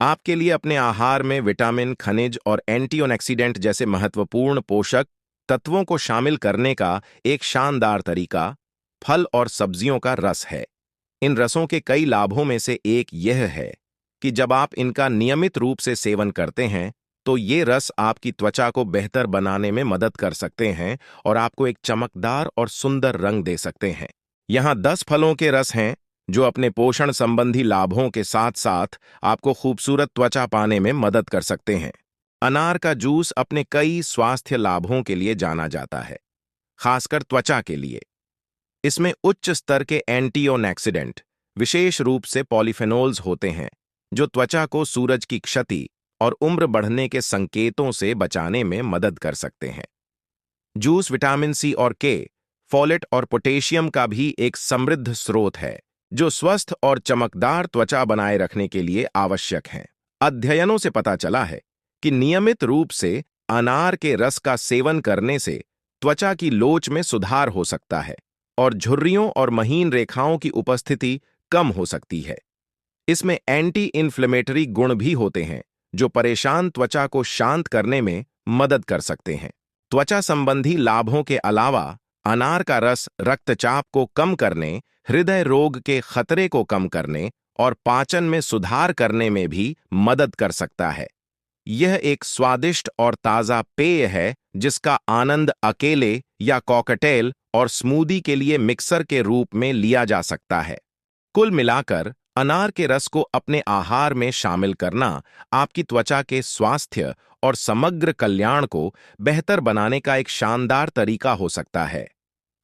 आपके लिए अपने आहार में विटामिन, खनिज और एंटीऑक्सीडेंट जैसे महत्वपूर्ण पोषक तत्वों को शामिल करने का एक शानदार तरीका फल और सब्जियों का रस है। इन रसों के कई लाभों में से एक यह है कि जब आप इनका नियमित रूप से सेवन करते हैं, तो ये रस आपकी त्वचा को बेहतर बनाने में मदद कर सकते हैं और आपको एक चमकदार और सुंदर रंग दे सकते हैं। यहाँ 10 फलों के रस हैं जो अपने पोषण संबंधी लाभों के साथ साथ आपको खूबसूरत त्वचा पाने में मदद कर सकते हैं। अनार का जूस अपने कई स्वास्थ्य लाभों के लिए जाना जाता है, खासकर त्वचा के लिए। इसमें उच्च स्तर के एंटीऑक्सीडेंट, विशेष रूप से पॉलीफेनोल्स होते हैं, जो त्वचा को सूरज की क्षति और उम्र बढ़ने के संकेतों से बचाने में मदद कर सकते हैं। जूस विटामिन सी और के, फोलेट और पोटेशियम का भी एक समृद्ध स्रोत है, जो स्वस्थ और चमकदार त्वचा बनाए रखने के लिए आवश्यक हैं। अध्ययनों से पता चला है कि नियमित रूप से अनार के रस का सेवन करने से त्वचा की लोच में सुधार हो सकता है और झुर्रियों और महीन रेखाओं की उपस्थिति कम हो सकती है। इसमें एंटी इन्फ्लेमेटरी गुण भी होते हैं, जो परेशान त्वचा को शांत करने में मदद कर सकते हैं। त्वचा संबंधी लाभों के अलावा अनार का रस रक्तचाप को कम करने, हृदय रोग के खतरे को कम करने और पाचन में सुधार करने में भी मदद कर सकता है। यह एक स्वादिष्ट और ताज़ा पेय है जिसका आनंद अकेले या कॉकटेल और स्मूदी के लिए मिक्सर के रूप में लिया जा सकता है। कुल मिलाकर अनार के रस को अपने आहार में शामिल करना आपकी त्वचा के स्वास्थ्य और समग्र कल्याण को बेहतर बनाने का एक शानदार तरीका हो सकता है।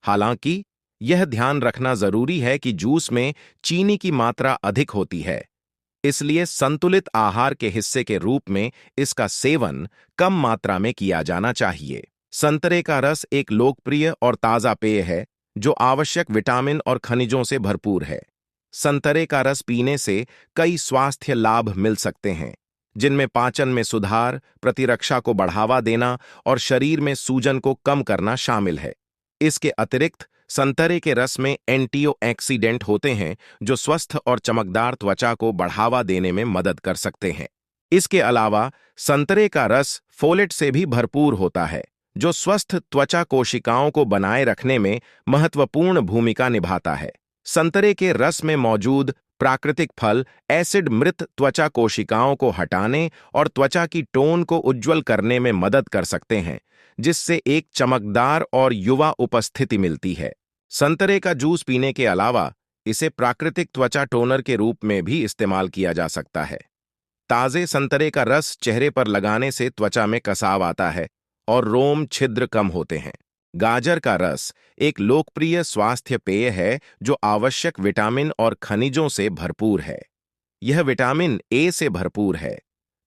हालांकि यह ध्यान रखना जरूरी है कि जूस में चीनी की मात्रा अधिक होती है, इसलिए संतुलित आहार के हिस्से के रूप में इसका सेवन कम मात्रा में किया जाना चाहिए। संतरे का रस एक लोकप्रिय और ताज़ा पेय है जो आवश्यक विटामिन और खनिजों से भरपूर है। संतरे का रस पीने से कई स्वास्थ्य लाभ मिल सकते हैं, जिनमें पाचन में सुधार, प्रतिरक्षा को बढ़ावा देना और शरीर में सूजन को कम करना शामिल है। इसके अतिरिक्त संतरे के रस में एंटीऑक्सीडेंट होते हैं जो स्वस्थ और चमकदार त्वचा को बढ़ावा देने में मदद कर सकते हैं। इसके अलावा संतरे का रस फोलेट से भी भरपूर होता है, जो स्वस्थ त्वचा कोशिकाओं को बनाए रखने में महत्वपूर्ण भूमिका निभाता है। संतरे के रस में मौजूद प्राकृतिक फल एसिड मृत त्वचा कोशिकाओं को हटाने और त्वचा की टोन को उज्ज्वल करने में मदद कर सकते हैं, जिससे एक चमकदार और युवा उपस्थिति मिलती है। संतरे का जूस पीने के अलावा इसे प्राकृतिक त्वचा टोनर के रूप में भी इस्तेमाल किया जा सकता है। ताजे संतरे का रस चेहरे पर लगाने से त्वचा में कसाव आता है और रोम छिद्र कम होते हैं। गाजर का रस एक लोकप्रिय स्वास्थ्य पेय है जो आवश्यक विटामिन और खनिजों से भरपूर है। यह विटामिन ए से भरपूर है,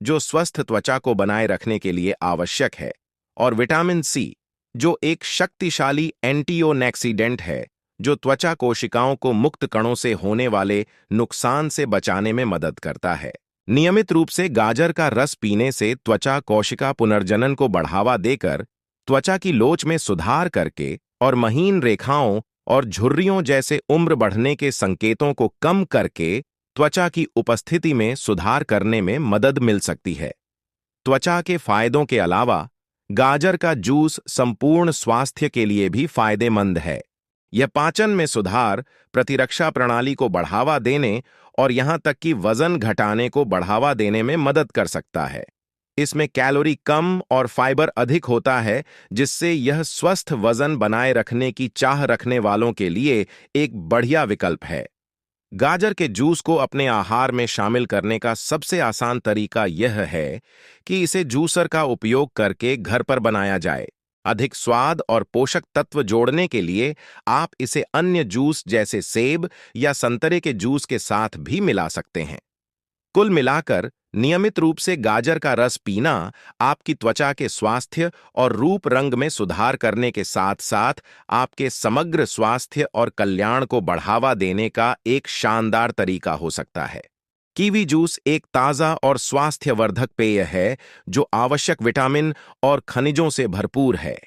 जो स्वस्थ त्वचा को बनाए रखने के लिए आवश्यक है, और विटामिन सी, जो एक शक्तिशाली एंटीऑक्सीडेंट है जो त्वचा कोशिकाओं को मुक्त कणों से होने वाले नुकसान से बचाने में मदद करता है। नियमित रूप से गाजर का रस पीने से त्वचा कोशिका पुनर्जनन को बढ़ावा देकर त्वचा की लोच में सुधार करके और महीन रेखाओं और झुर्रियों जैसे उम्र बढ़ने के संकेतों को कम करके त्वचा की उपस्थिति में सुधार करने में मदद मिल सकती है। त्वचा के फायदों के अलावा गाजर का जूस संपूर्ण स्वास्थ्य के लिए भी फायदेमंद है। यह पाचन में सुधार, प्रतिरक्षा प्रणाली को बढ़ावा देने और यहां तक कि वजन घटाने को बढ़ावा देने में मदद कर सकता है। इसमें कैलोरी कम और फाइबर अधिक होता है, जिससे यह स्वस्थ वजन बनाए रखने की चाह रखने वालों के लिए एक बढ़िया विकल्प है। गाजर के जूस को अपने आहार में शामिल करने का सबसे आसान तरीका यह है कि इसे जूसर का उपयोग करके घर पर बनाया जाए। अधिक स्वाद और पोषक तत्व जोड़ने के लिए आप इसे अन्य जूस जैसे सेब या संतरे के जूस के साथ भी मिला सकते हैं। कुल मिलाकर नियमित रूप से गाजर का रस पीना आपकी त्वचा के स्वास्थ्य और रूप रंग में सुधार करने के साथ साथ आपके समग्र स्वास्थ्य और कल्याण को बढ़ावा देने का एक शानदार तरीका हो सकता है। कीवी जूस एक ताज़ा और स्वास्थ्यवर्धक पेय है जो आवश्यक विटामिन और खनिजों से भरपूर है।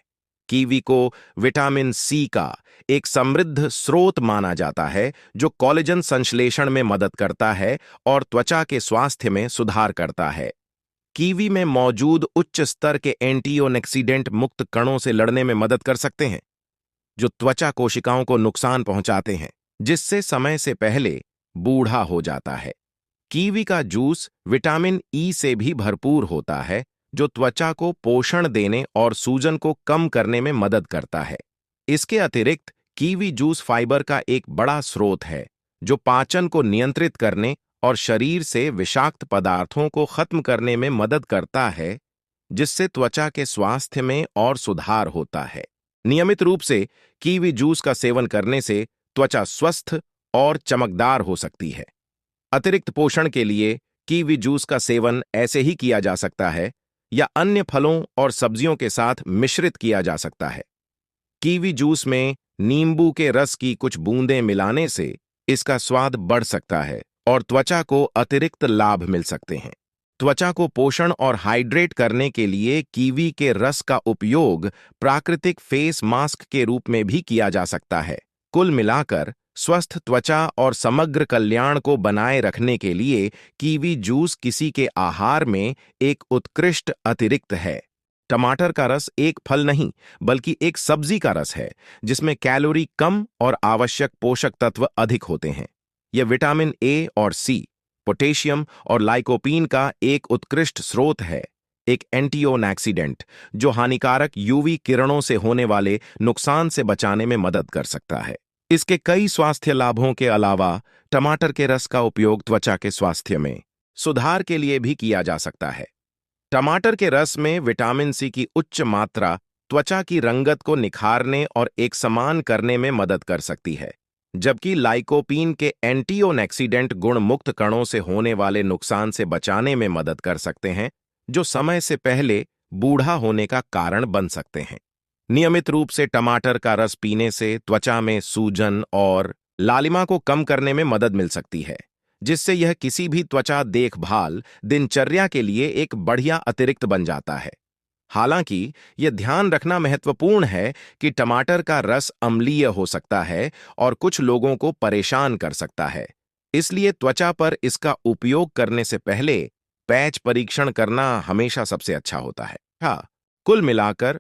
कीवी को विटामिन सी का एक समृद्ध स्रोत माना जाता है जो कोलेजन संश्लेषण में मदद करता है और त्वचा के स्वास्थ्य में सुधार करता है। कीवी में मौजूद उच्च स्तर के एंटीऑक्सीडेंट मुक्त कणों से लड़ने में मदद कर सकते हैं, जो त्वचा कोशिकाओं को नुकसान पहुंचाते हैं, जिससे समय से पहले बूढ़ा हो जाता है। कीवी का जूस विटामिन ई से भी भरपूर होता है, जो त्वचा को पोषण देने और सूजन को कम करने में मदद करता है। इसके अतिरिक्त कीवी जूस फाइबर का एक बड़ा स्रोत है, जो पाचन को नियंत्रित करने और शरीर से विषाक्त पदार्थों को खत्म करने में मदद करता है, जिससे त्वचा के स्वास्थ्य में और सुधार होता है। नियमित रूप से कीवी जूस का सेवन करने से त्वचा स्वस्थ और चमकदार हो सकती है। अतिरिक्त पोषण के लिए कीवी जूस का सेवन ऐसे ही किया जा सकता है या अन्य फलों और सब्जियों के साथ मिश्रित किया जा सकता है। कीवी जूस में नींबू के रस की कुछ बूंदें मिलाने से इसका स्वाद बढ़ सकता है और त्वचा को अतिरिक्त लाभ मिल सकते हैं। त्वचा को पोषण और हाइड्रेट करने के लिए कीवी के रस का उपयोग प्राकृतिक फेस मास्क के रूप में भी किया जा सकता है। कुल मिलाकर स्वस्थ त्वचा और समग्र कल्याण को बनाए रखने के लिए कीवी जूस किसी के आहार में एक उत्कृष्ट अतिरिक्त है। टमाटर का रस एक फल नहीं, बल्कि एक सब्जी का रस है, जिसमें कैलोरी कम और आवश्यक पोषक तत्व अधिक होते हैं। यह विटामिन ए और सी, पोटेशियम और लाइकोपीन का एक उत्कृष्ट स्रोत है, एक एंटीऑक्सीडेंट जो हानिकारक यूवी किरणों से होने वाले नुकसान से बचाने में मदद कर सकता है। इसके कई स्वास्थ्य लाभों के अलावा टमाटर के रस का उपयोग त्वचा के स्वास्थ्य में सुधार के लिए भी किया जा सकता है। टमाटर के रस में विटामिन सी की उच्च मात्रा त्वचा की रंगत को निखारने और एक समान करने में मदद कर सकती है, जबकि लाइकोपीन के एंटीऑक्सीडेंट गुण मुक्त कणों से होने वाले नुकसान से बचाने में मदद कर सकते हैं, जो समय से पहले बूढ़ा होने का कारण बन सकते हैं। नियमित रूप से टमाटर का रस पीने से त्वचा में सूजन और लालिमा को कम करने में मदद मिल सकती है, जिससे यह किसी भी त्वचा देखभाल दिनचर्या के लिए एक बढ़िया अतिरिक्त बन जाता है। हालांकि यह ध्यान रखना महत्वपूर्ण है कि टमाटर का रस अम्लीय हो सकता है और कुछ लोगों को परेशान कर सकता है, इसलिए त्वचा पर इसका उपयोग करने से पहले पैच परीक्षण करना हमेशा सबसे अच्छा होता है। हाँ, कुल मिलाकर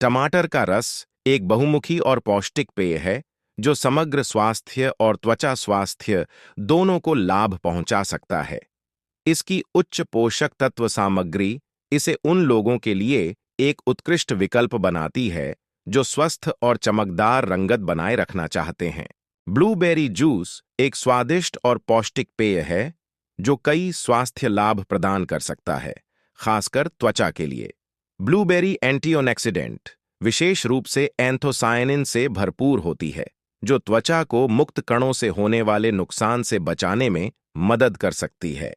टमाटर का रस एक बहुमुखी और पौष्टिक पेय है, जो समग्र स्वास्थ्य और त्वचा स्वास्थ्य दोनों को लाभ पहुंचा सकता है। इसकी उच्च पोषक तत्व सामग्री इसे उन लोगों के लिए एक उत्कृष्ट विकल्प बनाती है जो स्वस्थ और चमकदार रंगत बनाए रखना चाहते हैं। ब्लूबेरी जूस एक स्वादिष्ट और पौष्टिक पेय है जो कई स्वास्थ्य लाभ प्रदान कर सकता है, खासकर त्वचा के लिए। ब्लूबेरी एंटीऑक्सीडेंट, विशेष रूप से एंथोसायनिन से भरपूर होती है, जो त्वचा को मुक्त कणों से होने वाले नुकसान से बचाने में मदद कर सकती है।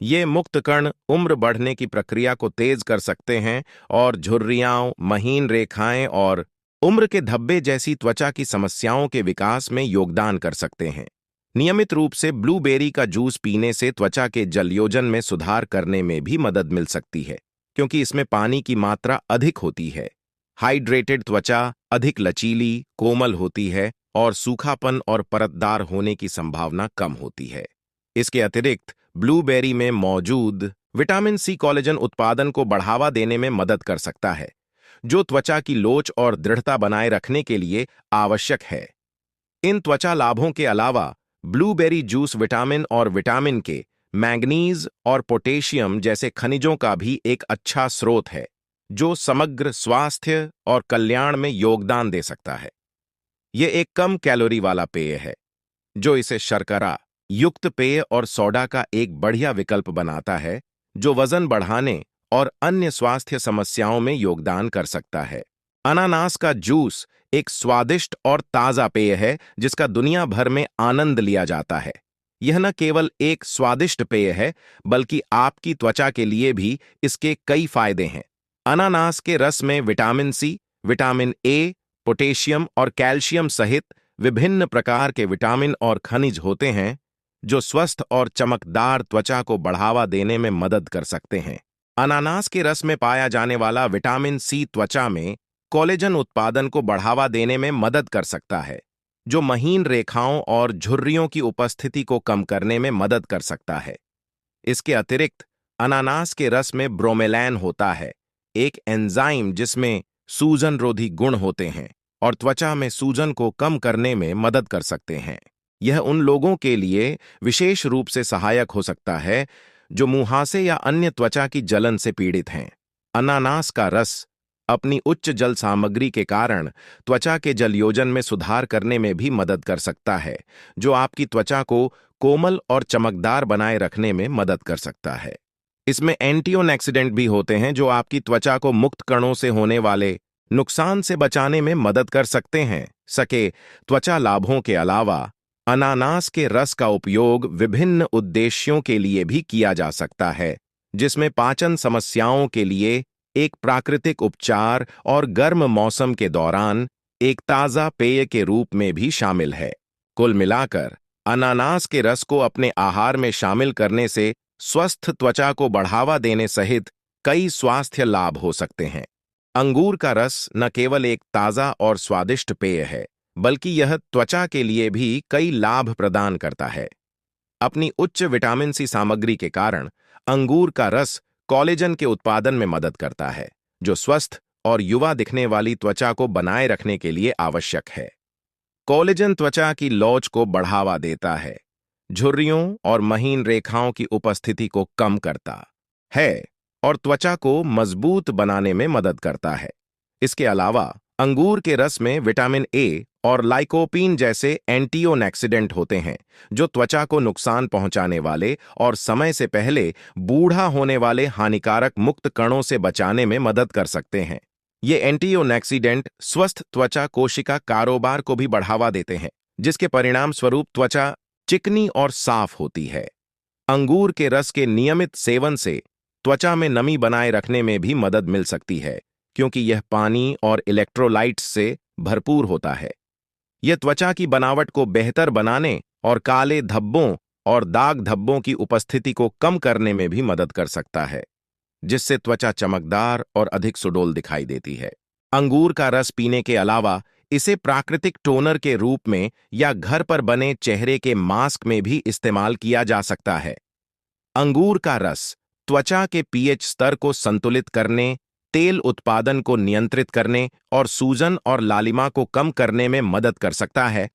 ये मुक्त कण उम्र बढ़ने की प्रक्रिया को तेज कर सकते हैं और झुर्रियां, महीन रेखाएं और उम्र के धब्बे जैसी त्वचा की समस्याओं के विकास में योगदान कर सकते हैं। नियमित रूप से ब्लूबेरी का जूस पीने से त्वचा के जलयोजन में सुधार करने में भी मदद मिल सकती है, क्योंकि इसमें पानी की मात्रा अधिक होती है। हाइड्रेटेड त्वचा अधिक लचीली, कोमल होती है और सूखापन और परतदार होने की संभावना कम होती है। इसके अतिरिक्त ब्लूबेरी में मौजूद विटामिन सी कोलेजन उत्पादन को बढ़ावा देने में मदद कर सकता है, जो त्वचा की लोच और दृढ़ता बनाए रखने के लिए आवश्यक है। इन त्वचा लाभों के अलावा ब्लूबेरी जूस विटामिन और विटामिन के, मैंगनीज और पोटेशियम जैसे खनिजों का भी एक अच्छा स्रोत है, जो समग्र स्वास्थ्य और कल्याण में योगदान दे सकता है। यह एक कम कैलोरी वाला पेय है, जो इसे शर्करा युक्त पेय और सोडा का एक बढ़िया विकल्प बनाता है, जो वजन बढ़ाने और अन्य स्वास्थ्य समस्याओं में योगदान कर सकता है। अनानास का जूस एक स्वादिष्ट और ताज़ा पेय है जिसका दुनिया भर में आनंद लिया जाता है। यह न केवल एक स्वादिष्ट पेय है, बल्कि आपकी त्वचा के लिए भी इसके कई फायदे हैं। अनानास के रस में vitamin C, vitamin A, potassium और कैल्शियम सहित विभिन्न प्रकार के विटामिन और खनिज होते हैं, जो स्वस्थ और चमकदार त्वचा को बढ़ावा देने में मदद कर सकते हैं। अनानास के रस में पाया जाने वाला विटामिन सी त्वचा में कोलेजन उत्पादन को बढ़ावा देने में मदद कर सकता है, जो महीन रेखाओं और झुर्रियों की उपस्थिति को कम करने में मदद कर सकता है। इसके अतिरिक्त अनानास के रस में ब्रोमेलैन होता है, एक एंजाइम जिसमें सूजनरोधी गुण होते हैं और त्वचा में सूजन को कम करने में मदद कर सकते हैं। यह उन लोगों के लिए विशेष रूप से सहायक हो सकता है जो मुहासे या अन्य त्वचा की जलन से पीड़ित हैं। अनानास का रस अपनी उच्च जल सामग्री के कारण त्वचा के जलयोजन में सुधार करने में भी मदद कर सकता है, जो आपकी त्वचा को कोमल और चमकदार बनाए रखने में मदद कर सकता है। इसमें एंटीऑक्सीडेंट भी होते हैं जो आपकी त्वचा को मुक्त कणों से होने वाले नुकसान से बचाने में मदद कर सकते हैं। त्वचा लाभों के अलावा अनानास के रस का उपयोग विभिन्न उद्देश्यों के लिए भी किया जा सकता है, जिसमें पाचन समस्याओं के लिए एक प्राकृतिक उपचार और गर्म मौसम के दौरान एक ताज़ा पेय के रूप में भी शामिल है। कुल मिलाकर अनानास के रस को अपने आहार में शामिल करने से स्वस्थ त्वचा को बढ़ावा देने सहित कई स्वास्थ्य लाभ हो सकते हैं। अंगूर का रस न केवल एक ताज़ा और स्वादिष्ट पेय है, बल्कि यह त्वचा के लिए भी कई लाभ प्रदान करता है। अपनी उच्च विटामिन सी सामग्री के कारण अंगूर का रस कोलेजन के उत्पादन में मदद करता है, जो स्वस्थ और युवा दिखने वाली त्वचा को बनाए रखने के लिए आवश्यक है। कोलेजन त्वचा की लौच को बढ़ावा देता है, झुर्रियों और महीन रेखाओं की उपस्थिति को कम करता है और त्वचा को मजबूत बनाने में मदद करता है। इसके अलावा अंगूर के रस में विटामिन ए और लाइकोपीन जैसे एंटीऑक्सीडेंट होते हैं, जो त्वचा को नुकसान पहुंचाने वाले और समय से पहले बूढ़ा होने वाले हानिकारक मुक्त कणों से बचाने में मदद कर सकते हैं। ये एंटीऑक्सीडेंट स्वस्थ त्वचा कोशिका कारोबार को भी बढ़ावा देते हैं, जिसके परिणाम स्वरूप त्वचा चिकनी और साफ होती है। अंगूर के रस के नियमित सेवन से त्वचा में नमी बनाए रखने में भी मदद मिल सकती है, क्योंकि यह पानी और इलेक्ट्रोलाइट्स से भरपूर होता है। यह त्वचा की बनावट को बेहतर बनाने और काले धब्बों और दाग धब्बों की उपस्थिति को कम करने में भी मदद कर सकता है, जिससे त्वचा चमकदार और अधिक सुडौल दिखाई देती है। अंगूर का रस पीने के अलावा इसे प्राकृतिक टोनर के रूप में या घर पर बने चेहरे के मास्क में भी इस्तेमाल किया जा सकता है। अंगूर का रस त्वचा के पीएच स्तर को संतुलित करने, तेल उत्पादन को नियंत्रित करने और सूजन और लालिमा को कम करने में मदद कर सकता है।